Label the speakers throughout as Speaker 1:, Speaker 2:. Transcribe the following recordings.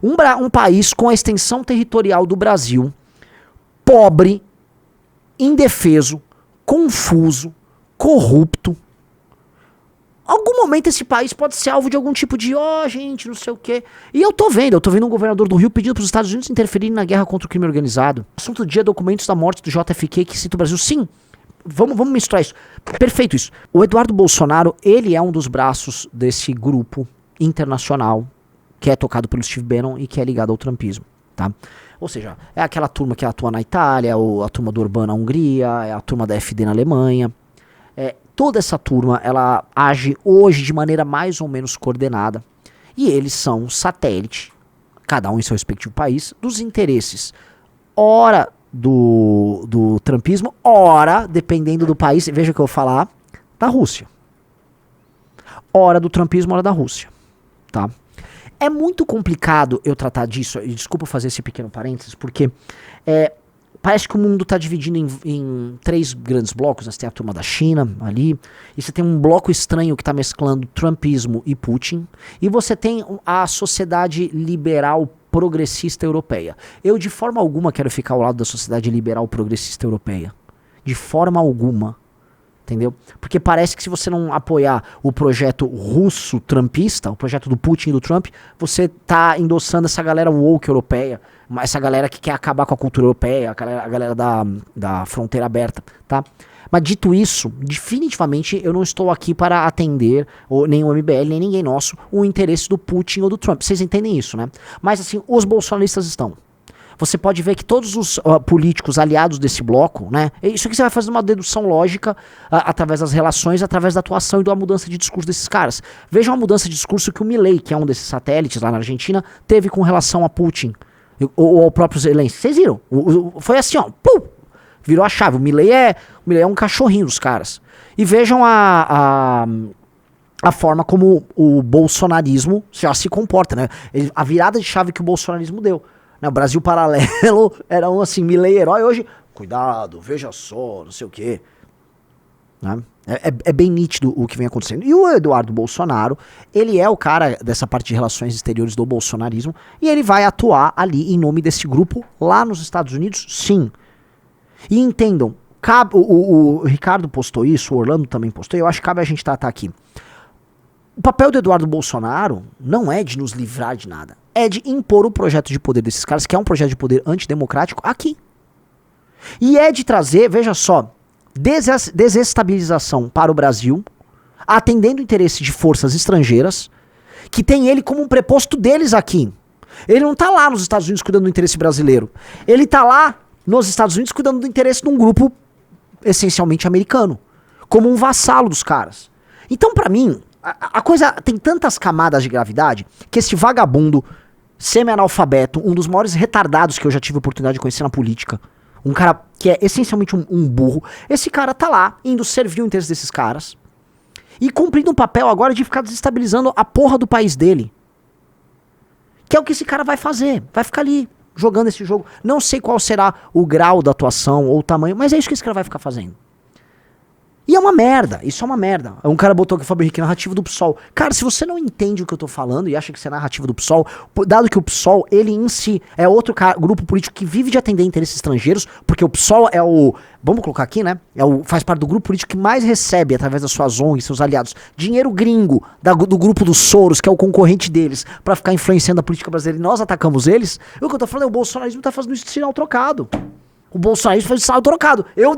Speaker 1: Um país com a extensão territorial do Brasil, pobre, indefeso, confuso, corrupto. Algum momento esse país pode ser alvo de algum tipo de, gente, não sei o quê. E eu tô vendo um governador do Rio pedindo pros Estados Unidos interferirem na guerra contra o crime organizado. Assunto do dia, documentos da morte do JFK que cita o Brasil. Sim, vamos misturar isso. Perfeito isso. O Eduardo Bolsonaro, ele é um dos braços desse grupo internacional que é tocado pelo Steve Bannon e que é ligado ao trumpismo, tá? Ou seja, é aquela turma que atua na Itália, ou a turma do Orbán na Hungria, é a turma da AfD na Alemanha. Toda essa turma, ela age hoje de maneira mais ou menos coordenada. E eles são satélite, cada um em seu respectivo país, dos interesses, ora do trumpismo, ora, dependendo do país, veja o que eu vou falar, da Rússia. Ora do trumpismo, ora da Rússia, tá? É muito complicado eu tratar disso, e desculpa fazer esse pequeno parênteses, porque parece que o mundo está dividindo em 3 grandes blocos, né? Você tem a turma da China ali, e você tem um bloco estranho que está mesclando trumpismo e Putin, e você tem a sociedade liberal progressista europeia. Eu de forma alguma quero ficar ao lado da sociedade liberal progressista europeia. De forma alguma. Entendeu? Porque parece que se você não apoiar o projeto russo-trumpista, o projeto do Putin e do Trump, você tá endossando essa galera woke europeia, essa galera que quer acabar com a cultura europeia, a galera da fronteira aberta, tá? Mas dito isso, definitivamente eu não estou aqui para atender, nem o MBL, nem ninguém nosso, o interesse do Putin ou do Trump. Vocês entendem isso, né? Mas assim, os bolsonaristas estão. Você pode ver que todos os políticos aliados desse bloco, né? Isso aqui você vai fazer uma dedução lógica através das relações, através da atuação e da mudança de discurso desses caras. Vejam a mudança de discurso que o Milei, que é um desses satélites lá na Argentina, teve com relação a Putin ou ao próprio Zelensky. Vocês viram? Foi assim, ó. Pum! Virou a chave. O Milei é um cachorrinho dos caras. E vejam a forma como o bolsonarismo já se comporta, né? A virada de chave que o bolsonarismo deu. O Brasil paralelo era um assim, Milei herói, hoje, cuidado, veja só, não sei o quê. Né? É bem nítido o que vem acontecendo. E o Eduardo Bolsonaro, ele é o cara dessa parte de relações exteriores do bolsonarismo, e ele vai atuar ali em nome desse grupo lá nos Estados Unidos, sim. E entendam, o Ricardo postou isso, o Orlando também postou, e eu acho que cabe a gente tratar aqui. O papel do Eduardo Bolsonaro não é de nos livrar de nada. É de impor o projeto de poder desses caras, que é um projeto de poder antidemocrático, aqui. E é de trazer, veja só, desestabilização para o Brasil, atendendo o interesse de forças estrangeiras, que tem ele como um preposto deles aqui. Ele não tá lá nos Estados Unidos cuidando do interesse brasileiro. Ele tá lá nos Estados Unidos cuidando do interesse de um grupo essencialmente americano, como um vassalo dos caras. Então, pra mim, a coisa tem tantas camadas de gravidade que esse vagabundo semi-analfabeto, um dos maiores retardados que eu já tive a oportunidade de conhecer na política, um cara que é essencialmente um burro, esse cara tá lá indo servir o interesse desses caras e cumprindo um papel agora de ficar desestabilizando a porra do país dele. Que é o que esse cara vai fazer, vai ficar ali jogando esse jogo. Não sei qual será o grau da atuação ou o tamanho, mas é isso que esse cara vai ficar fazendo. E é uma merda, isso é uma merda. Um cara botou aqui, Fábio Henrique, narrativa do PSOL. Cara, se você não entende o que eu tô falando e acha que isso é narrativa do PSOL, dado que o PSOL, ele em si, é outro grupo político que vive de atender interesses estrangeiros, porque o PSOL é vamos colocar aqui, né? Faz parte do grupo político que mais recebe, através das suas ONGs, seus aliados, dinheiro gringo do grupo dos Soros, que é o concorrente deles, pra ficar influenciando a política brasileira, e nós atacamos eles. O que eu tô falando é o bolsonarismo tá fazendo isso de sinal trocado. O bolsonarismo faz sinal trocado. Eu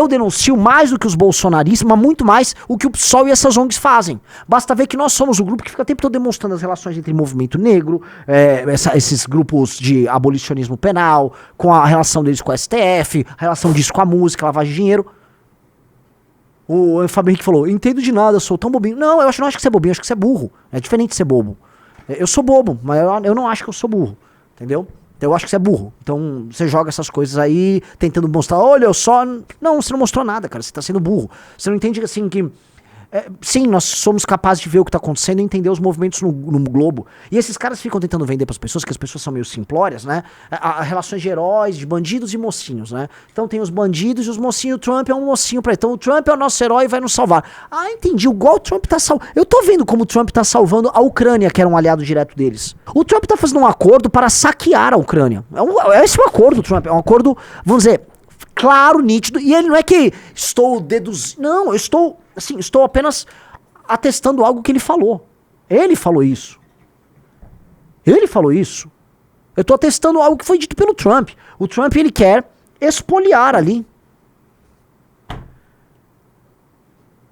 Speaker 1: denuncio mais do que os bolsonaristas, mas muito mais o que o PSOL e essas ONGs fazem. Basta ver que nós somos o grupo que fica o tempo todo demonstrando as relações entre movimento negro, esses grupos de abolicionismo penal, com a relação deles com o STF, a relação disso com a música, lavagem de dinheiro. O Fábio Henrique falou, entendo de nada, eu sou tão bobinho. Não, eu não acho que você é bobinho, eu acho que você é burro. É diferente de ser bobo. Eu sou bobo, mas eu não acho que eu sou burro. Entendeu? Eu acho que você é burro. Então você joga essas coisas aí, tentando mostrar, olha, eu só... Não, você não mostrou nada, cara. Você tá sendo burro. Você não entende assim que Sim, nós somos capazes de ver o que tá acontecendo e entender os movimentos no globo. E esses caras ficam tentando vender pras pessoas, que as pessoas são meio simplórias, né? Relações de heróis, de bandidos e mocinhos, né? Então tem os bandidos e os mocinhos, o Trump é um mocinho pra ele. Então o Trump é o nosso herói e vai nos salvar. Ah, entendi, igual o Trump tá salvando. Eu tô vendo como o Trump tá salvando a Ucrânia, que era um aliado direto deles. O Trump tá fazendo um acordo para saquear a Ucrânia. Esse é um acordo, Trump. É um acordo, vamos dizer, claro, nítido. E ele não é que estou deduzindo. Não, eu estou, assim, estou apenas atestando algo que ele falou. Ele falou isso. Ele falou isso. Eu estou atestando algo que foi dito pelo Trump. O Trump, ele quer expoliar ali.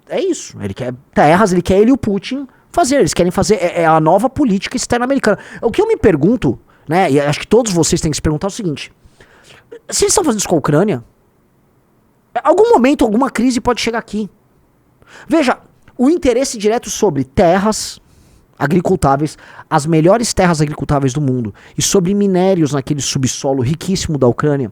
Speaker 1: É isso. Ele quer terras, ele quer ele e o Putin fazer. Eles querem fazer. É a nova política externa americana. O que eu me pergunto, né? E acho que todos vocês têm que se perguntar é o seguinte: se eles estão fazendo isso com a Ucrânia, algum momento, alguma crise pode chegar aqui. Veja, o interesse direto sobre terras agricultáveis, as melhores terras agricultáveis do mundo, e sobre minérios naquele subsolo riquíssimo da Ucrânia,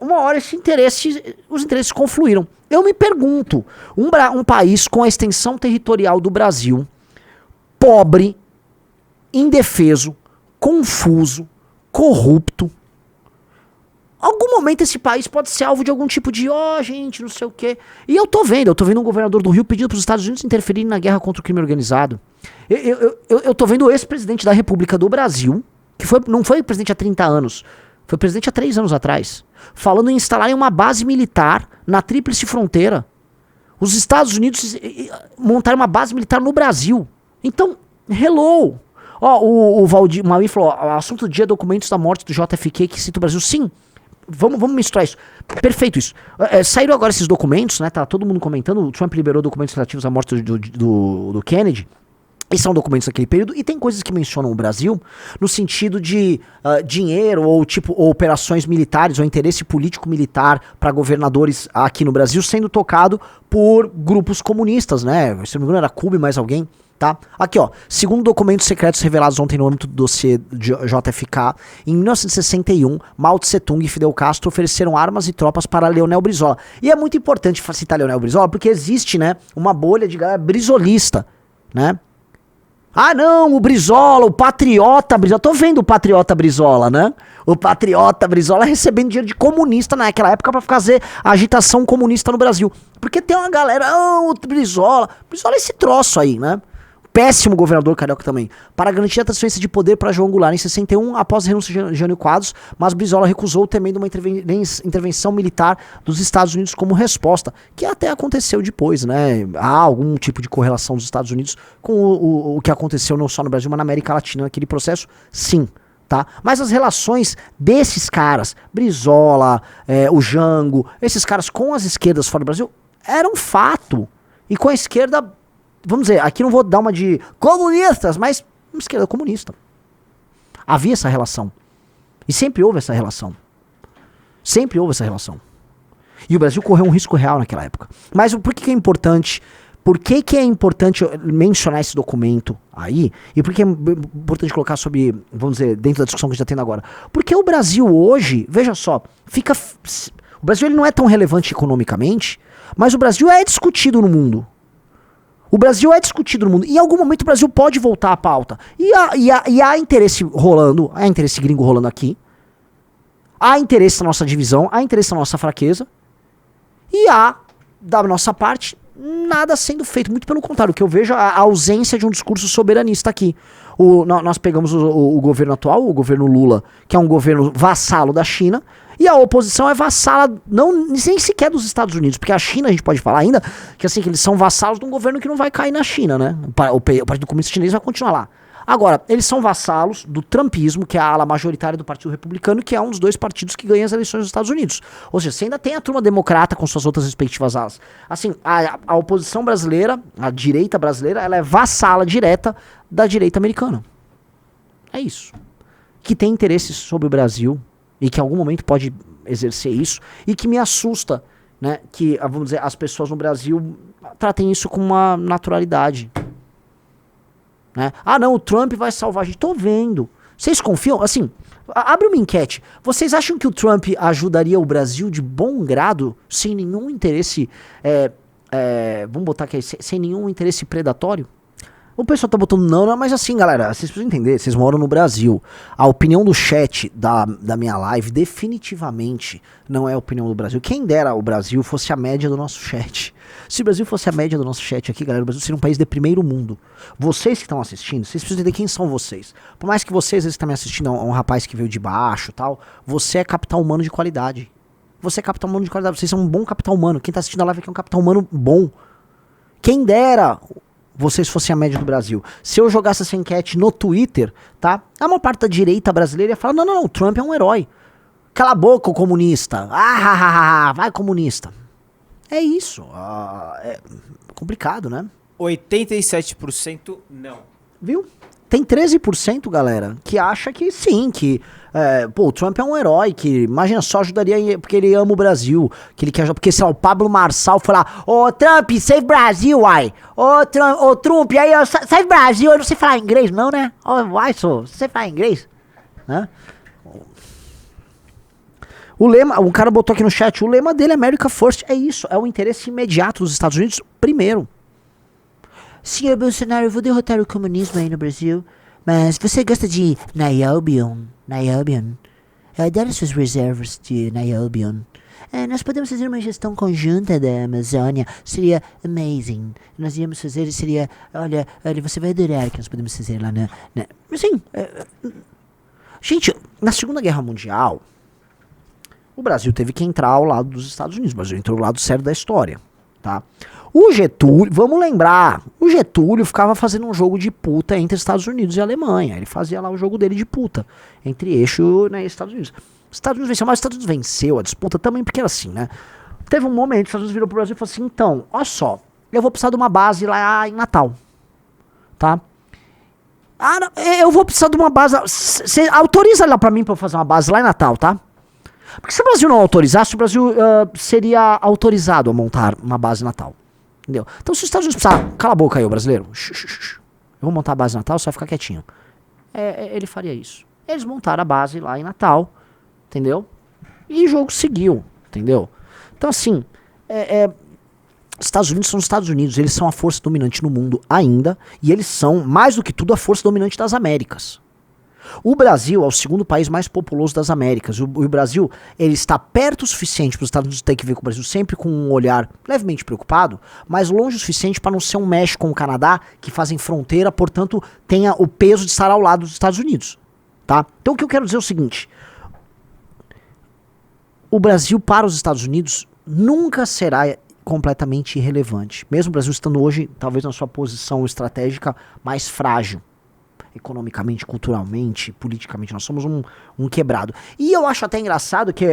Speaker 1: uma hora os interesses confluíram. Eu me pergunto, um país com a extensão territorial do Brasil, pobre, indefeso, confuso, corrupto, algum momento esse país pode ser alvo de algum tipo de, gente, não sei o quê. E eu tô vendo um governador do Rio pedindo pros Estados Unidos interferirem na guerra contra o crime organizado. Eu tô vendo o ex-presidente da República do Brasil, que não foi presidente há 30 anos, foi presidente há 3 anos atrás, falando em instalarem uma base militar na Tríplice Fronteira. Os Estados Unidos montaram uma base militar no Brasil. Então, hello! O Valdir Maui falou, o assunto do dia é documentos da morte do JFK que cita o Brasil. Sim, vamos misturar isso. Perfeito isso. Saíram agora esses documentos, né? Tá todo mundo comentando. O Trump liberou documentos relativos à morte do Kennedy. Esses são documentos daquele período. E tem coisas que mencionam o Brasil no sentido de dinheiro ou operações militares ou interesse político militar para governadores aqui no Brasil sendo tocado por grupos comunistas, né? Se não me engano era Cuba e mais alguém. Tá? Aqui, ó. Segundo documentos secretos revelados ontem no âmbito do dossiê JFK, em 1961, Mao Tse Tung e Fidel Castro ofereceram armas e tropas para Leonel Brizola. E é muito importante citar Leonel Brizola porque existe, né, uma bolha de galera brizolista, né? Ah, não, o Brizola, o patriota Brizola. Tô vendo o patriota Brizola, né? O patriota Brizola recebendo dinheiro de comunista naquela época pra fazer agitação comunista no Brasil. Porque tem uma galera, o Brizola é esse troço aí, né? Péssimo governador carioca também. Para garantir a transferência de poder para João Goulart em 61, após a renúncia de Jânio Quadros, mas Brizola recusou, temendo uma intervenção militar dos Estados Unidos como resposta, que até aconteceu depois, né? Há algum tipo de correlação dos Estados Unidos com o que aconteceu não só no Brasil, mas na América Latina, naquele processo, sim. Tá? Mas as relações desses caras, Brizola, o Jango, esses caras com as esquerdas fora do Brasil, eram fato. E com a esquerda, vamos dizer, aqui não vou dar uma de comunistas, mas uma esquerda comunista. Havia essa relação. E sempre houve essa relação. Sempre houve essa relação. E o Brasil correu um risco real naquela época. Mas por que é importante? Por que é importante mencionar esse documento aí? E por que é importante colocar sobre, vamos dizer, dentro da discussão que a gente está tendo agora? Porque o Brasil hoje, veja só, o Brasil ele não é tão relevante economicamente, mas o Brasil é discutido no mundo. O Brasil é discutido no mundo. E em algum momento o Brasil pode voltar à pauta. E há interesse rolando, há interesse gringo rolando aqui. Há interesse na nossa divisão, há interesse na nossa fraqueza. E há, da nossa parte, nada sendo feito. Muito pelo contrário, o que eu vejo é a ausência de um discurso soberanista aqui. Nós pegamos o governo atual, o governo Lula, que é um governo vassalo da China, e a oposição é vassala, nem sequer dos Estados Unidos, porque a China, a gente pode falar ainda, que assim, que eles são vassalos de um governo que não vai cair na China, né? O Partido Comunista Chinês vai continuar lá. Agora, eles são vassalos do trumpismo, que é a ala majoritária do Partido Republicano, que é um dos 2 partidos que ganham as eleições dos Estados Unidos. Ou seja, você ainda tem a turma democrata com suas outras respectivas alas. Assim, a oposição brasileira, a direita brasileira, ela é vassala direta da direita americana. É isso. Que tem interesses sobre o Brasil e que em algum momento pode exercer isso e que me assusta, né, que, vamos dizer, as pessoas no Brasil tratem isso com uma naturalidade. Né? Ah, não, o Trump vai salvar a gente. Tô vendo. Vocês confiam? Assim, abre uma enquete. Vocês acham que o Trump ajudaria o Brasil de bom grado, sem nenhum interesse vamos botar aqui, sem nenhum interesse predatório? O pessoal tá botando não, mas assim, galera, vocês precisam entender, vocês moram no Brasil. A opinião do chat da minha live definitivamente não é a opinião do Brasil. Quem dera o Brasil fosse a média do nosso chat. Se o Brasil fosse a média do nosso chat aqui, galera, o Brasil seria um país de primeiro mundo. Vocês que estão assistindo, vocês precisam entender quem são vocês. Por mais que vocês, às vezes, estão me assistindo, um rapaz que veio de baixo e tal, você é capital humano de qualidade. Você é capital humano de qualidade, vocês são um bom capital humano. Quem tá assistindo a live aqui é um capital humano bom. Quem dera vocês fossem a média do Brasil. Se eu jogasse essa enquete no Twitter, tá? A maior parte da direita brasileira ia falar, não, o Trump é um herói. Cala a boca, o comunista. Vai comunista. É isso. É complicado, né?
Speaker 2: 87% não.
Speaker 1: Viu? Tem 13%, galera, que acha que sim, que o Trump é um herói, que imagina só ajudaria porque ele ama o Brasil, que ele quer, porque sei lá, o Pablo Marçal foi lá, ô Trump, save Brasil, uai, ô Trump, aí, save Brasil, eu não sei falar inglês não, né, você fala inglês, né? O lema, um cara botou aqui no chat, o lema dele é America First, é isso, é o interesse imediato dos Estados Unidos primeiro. Senhor Bolsonaro, eu vou derrotar o comunismo aí no Brasil, mas você gosta de Niobium? Eu adoro suas reservas de Niobium. Nós podemos fazer uma gestão conjunta da Amazônia, seria amazing. Nós íamos fazer, seria, olha, você vai adorar que nós podemos fazer lá na... Assim, gente, na Segunda Guerra Mundial, o Brasil teve que entrar ao lado dos Estados Unidos, o Brasil entrou ao lado certo da história, tá? O Getúlio, vamos lembrar, o Getúlio ficava fazendo um jogo de puta entre Estados Unidos e Alemanha. Ele fazia lá o jogo dele de puta, entre eixo, né, e Estados Unidos. Os Estados Unidos venceu, mas os Estados Unidos venceu a disputa também porque era assim, né? Teve um momento que os Estados Unidos virou pro Brasil e falou assim, então, olha só, eu vou precisar de uma base lá em Natal, tá? Eu vou precisar de uma base, você autoriza lá pra mim pra eu fazer uma base lá em Natal, tá? Porque se o Brasil não autorizasse, o Brasil seria autorizado a montar uma base em Natal. Entendeu? Então, se os Estados Unidos precisar, cala a boca aí, ô brasileiro. Eu vou montar a base em Natal, você vai ficar quietinho. Ele faria isso. Eles montaram a base lá em Natal, entendeu? E o jogo seguiu, entendeu? Então, assim, Estados Unidos são os Estados Unidos, eles são a força dominante no mundo ainda, e eles são, mais do que tudo, a força dominante das Américas. O Brasil é o segundo país mais populoso das Américas. O Brasil, ele está perto o suficiente para os Estados Unidos ter que ver com o Brasil sempre com um olhar levemente preocupado, mas longe o suficiente para não ser um México com o Canadá, que fazem fronteira, portanto, tenha o peso de estar ao lado dos Estados Unidos, tá? Então o que eu quero dizer é o seguinte, o Brasil para os Estados Unidos nunca será completamente irrelevante, mesmo o Brasil estando hoje, talvez na sua posição estratégica mais frágil. Economicamente, culturalmente, politicamente, nós somos um quebrado. E eu acho até engraçado que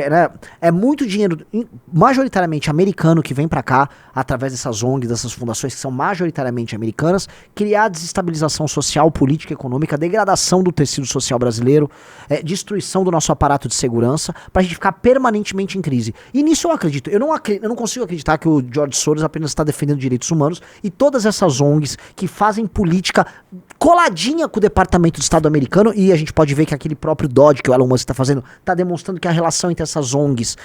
Speaker 1: é muito dinheiro, majoritariamente americano, que vem pra cá, através dessas ONGs, dessas fundações que são majoritariamente americanas, criar desestabilização social, política, econômica, degradação do tecido social brasileiro, destruição do nosso aparato de segurança, pra gente ficar permanentemente em crise. E nisso eu acredito. Eu não consigo acreditar que o George Soros apenas está defendendo direitos humanos e todas essas ONGs que fazem política coladinha com o Departamento de Estado americano, e a gente pode ver que aquele próprio DOD que o Elon Musk está fazendo, está demonstrando que a relação entre essas ONGs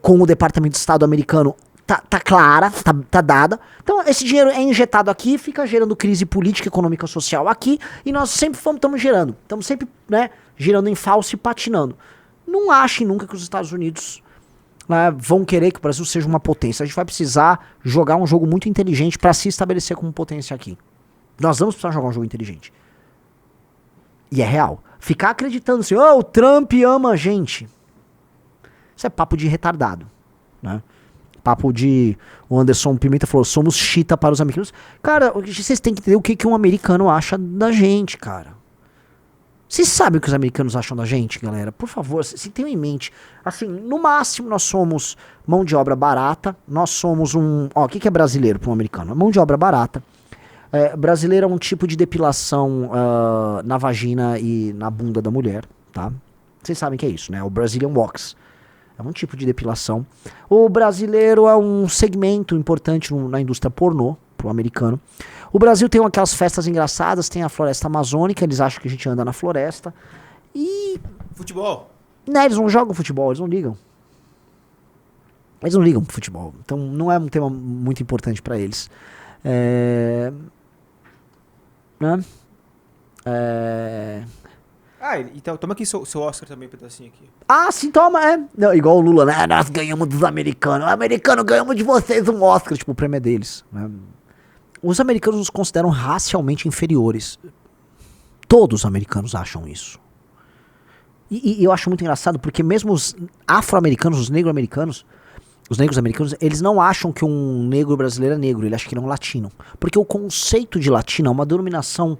Speaker 1: com o Departamento de Estado americano tá clara, tá dada. Então esse dinheiro é injetado aqui, fica gerando crise política, econômica, social aqui, e nós sempre estamos gerando. Estamos sempre, né, girando em falso e patinando. Não achem nunca que os Estados Unidos vão querer que o Brasil seja uma potência. A gente vai precisar jogar um jogo muito inteligente para se estabelecer como potência aqui. Nós vamos precisar jogar um jogo inteligente. E é real. Ficar acreditando assim, o Trump ama a gente. Isso é papo de retardado, né? Papo de... O Anderson Pimenta falou, somos chita para os americanos. Cara, vocês têm que entender o que um americano acha da gente, cara. Vocês sabem o que os americanos acham da gente, galera? Por favor, se tenham em mente. Assim, no máximo nós somos mão de obra barata. Nós somos o que é brasileiro para um americano? Mão de obra barata. Brasileiro é um tipo de depilação na vagina e na bunda da mulher, tá? Vocês sabem que é isso, né? O Brazilian Wax. É um tipo de depilação. O brasileiro é um segmento importante na indústria pornô, pro americano. O Brasil tem aquelas festas engraçadas, tem a floresta amazônica, eles acham que a gente anda na floresta. E...
Speaker 2: Futebol?
Speaker 1: Né, eles não jogam futebol, eles não ligam. Eles não ligam pro futebol. Então não é um tema muito importante pra eles. Né?
Speaker 2: Então toma aqui seu Oscar também, um pedacinho aqui.
Speaker 1: Ah, sim, toma, Não, igual o Lula, né? Nós ganhamos dos americanos. O americano ganhamos de vocês um Oscar. Tipo, o prêmio é deles. Né? Os americanos nos consideram racialmente inferiores. Todos os americanos acham isso. E eu acho muito engraçado porque mesmo os afro-americanos, os negro-americanos, os negros americanos, eles não acham que um negro brasileiro é negro, ele acha que ele é um latino. Porque o conceito de latino é uma denominação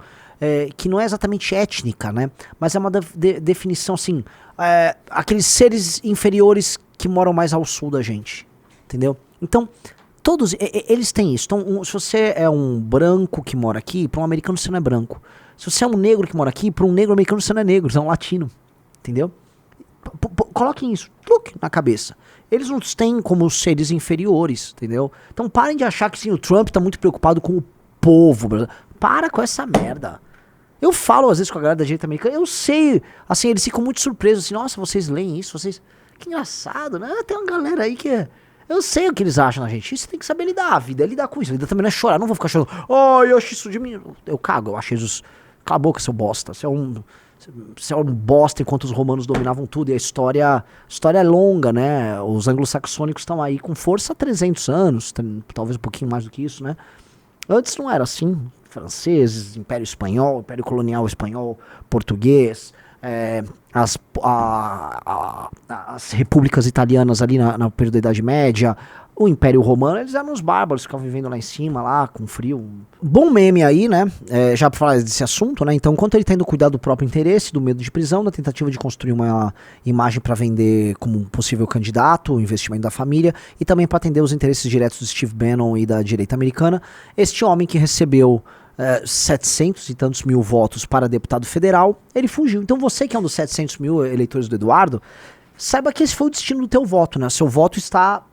Speaker 1: que não é exatamente étnica, né? Mas é uma definição assim, aqueles seres inferiores que moram mais ao sul da gente, entendeu? Então, todos, eles têm isso. Então, se você é um branco que mora aqui, para um americano você não é branco. Se você é um negro que mora aqui, para um negro americano você não é negro, você é um latino, entendeu? Coloquem isso na cabeça. Eles nos têm como seres inferiores, entendeu? Então parem de achar que sim, o Trump tá muito preocupado com o povo brasileiro. Para com essa merda. Eu falo às vezes com a galera da direita americana, eu sei, assim, eles ficam muito surpresos, assim, nossa, vocês leem isso, vocês... Que engraçado, né? Tem uma galera aí que... Eu sei o que eles acham na gente, isso tem que saber lidar, a vida é lidar com isso, a vida também não é chorar, não vou ficar chorando, eu acho isso de mim, eu cago, eu acho Jesus, cala a boca, seu bosta, você é um bosta enquanto os romanos dominavam tudo, e a história é longa, né? Os anglo-saxônicos estão aí com força há 300 anos, talvez um pouquinho mais do que isso, né? Antes não era assim. Franceses, Império Espanhol, Império Colonial Espanhol, Português, as repúblicas italianas ali no período da Idade Média, o Império Romano, eles eram os bárbaros, ficavam vivendo lá em cima, lá, com frio. Bom meme aí, né? Já pra falar desse assunto, né? Então, enquanto ele tá indo cuidar do próprio interesse, do medo de prisão, da tentativa de construir uma imagem para vender como um possível candidato, o investimento da família, e também para atender os interesses diretos do Steve Bannon e da direita americana, este homem que recebeu 700 e tantos mil votos para deputado federal, ele fugiu. Então você que é um dos 700 mil eleitores do Eduardo, saiba que esse foi o destino do teu voto, né? Seu voto está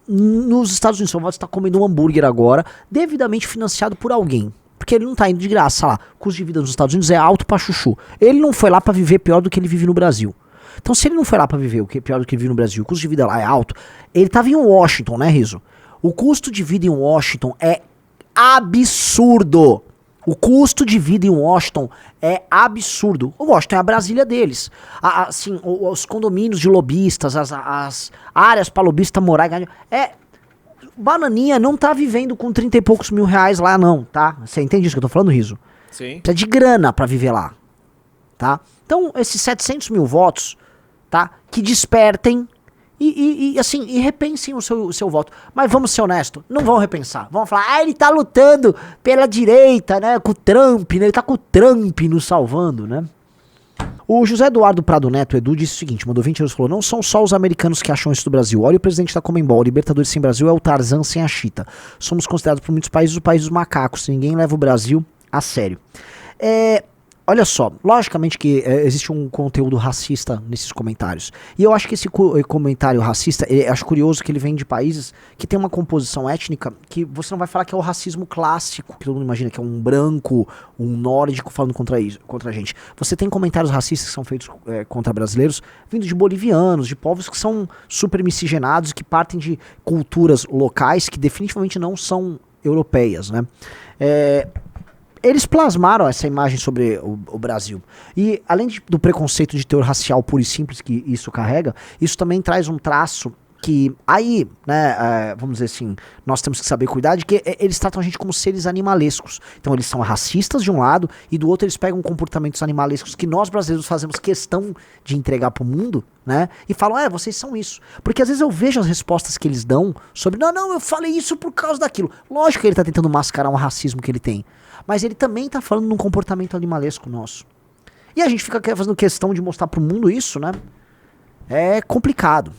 Speaker 1: nos Estados Unidos, seu voto está comendo um hambúrguer agora, devidamente financiado por alguém. Porque ele não tá indo de graça lá. O custo de vida nos Estados Unidos é alto pra chuchu. Ele não foi lá pra viver pior do que ele vive no Brasil. Então se ele não foi lá pra viver pior do que ele vive no Brasil, o custo de vida lá é alto, ele tava em Washington, né, Rizzo? O custo de vida em Washington é absurdo. O custo de vida em Washington é absurdo. O Washington é a Brasília deles. Assim, os condomínios de lobistas, as áreas para lobista morar. Bananinha não tá vivendo com 30 e poucos mil reais lá, não, tá? Você entende isso que eu tô falando, Rizzo?
Speaker 2: Sim.
Speaker 1: Precisa de grana pra viver lá, tá? Então, esses 700 mil votos, tá? Que despertem e repensem o seu voto. Mas vamos ser honestos, não vão repensar. Vão falar, ele tá lutando pela direita, né? Com o Trump, né? Ele tá com o Trump nos salvando, né? O José Eduardo Prado Neto, Edu, disse o seguinte, mandou 20 euros, falou, não são só os americanos que acham isso do Brasil. Olha o presidente da Conmebol, o Libertadores sem Brasil é o Tarzan sem a Chita. Somos considerados por muitos países o país dos macacos. Ninguém leva o Brasil a sério. Olha só, logicamente que existe um conteúdo racista nesses comentários. E eu acho que esse comentário racista, acho curioso que ele vem de países que tem uma composição étnica que você não vai falar que é o racismo clássico, que todo mundo imagina que é um branco, um nórdico falando contra a gente. Você tem comentários racistas que são feitos contra brasileiros, vindo de bolivianos, de povos que são super miscigenados, que partem de culturas locais que definitivamente não são europeias, né? Eles plasmaram essa imagem sobre o Brasil. E além do preconceito de teor racial puro e simples que isso carrega, isso também traz um traço que aí, né, vamos dizer assim, nós temos que saber cuidar de que eles tratam a gente como seres animalescos. Então eles são racistas de um lado e do outro eles pegam comportamentos animalescos que nós brasileiros fazemos questão de entregar pro mundo, né? E falam, vocês são isso. Porque às vezes eu vejo as respostas que eles dão sobre, não, eu falei isso por causa daquilo. Lógico que ele tá tentando mascarar um racismo que ele tem. Mas ele também tá falando num comportamento animalesco nosso. E a gente fica fazendo questão de mostrar pro mundo isso, né? É complicado.